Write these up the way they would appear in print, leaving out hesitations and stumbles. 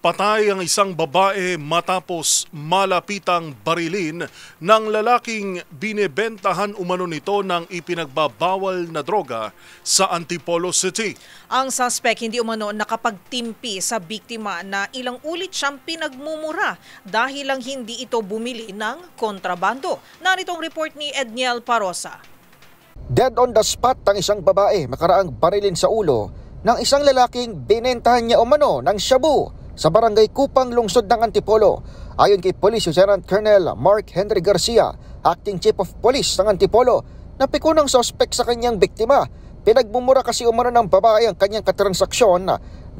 Patay ang isang babae matapos malapitang barilin ng lalaking binebentahan umano nito ng ipinagbabawal na droga sa Antipolo City. Ang suspect hindi umano nakapagtimpi sa biktima na ilang ulit siyang pinagmumura dahil lang hindi ito bumili ng kontrabando. Narito ang report ni Edniel Parosa. Dead on the spot ang isang babae makaraang barilin sa ulo ng isang lalaking binentahan niya umano ng shabu sa barangay Kupang, lungsod ng Antipolo. Ayon kay Police Lieutenant Colonel Mark Henry Garcia, Acting Chief of Police ng Antipolo, napiko ng suspect sa kanyang biktima. Pinagmumura kasi umano ng babae ang kanyang katransaksyon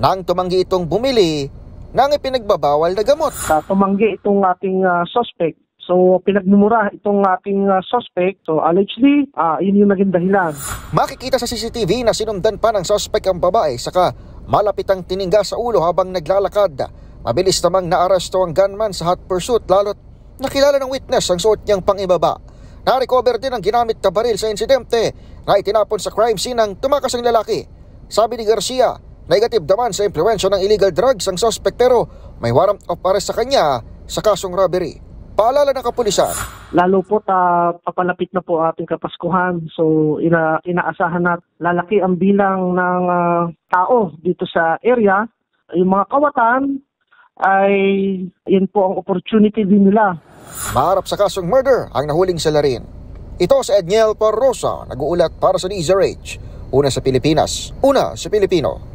nang tumanggi itong bumili ng ipinagbabawal na gamot. Tumanggi itong ating suspect. So pinagmumura itong ating suspect. So allegedly, yun yung naging dahilan. Makikita sa CCTV na sinundan pa ng suspect ang babae saka malapit ang tininga sa ulo habang naglalakad. Mabilis namang naaresto ang gunman sa hot pursuit lalo't nakilala ng witness ang suot niyang pangibaba. Na-recover din ang ginamit na baril sa insidente na itinapon sa crime scene ng tumakas ang lalaki. Sabi ni Garcia, negative naman sa impluwensya ng illegal drugs ang suspect pero may warrant of arrest sa kanya sa kasong robbery. Paalala ng kapulisan. Lalo po papalapit na po ating Kapaskuhan. So inaasahan na lalaki ang bilang ng tao dito sa area. Yung mga kawatan ay yun po ang opportunity din nila. Maharap sa kasong murder ang nahuling salarin. Ito sa Edniel Parosa, nag-uulat para sa DZRH. Una sa Pilipinas, una sa Pilipino.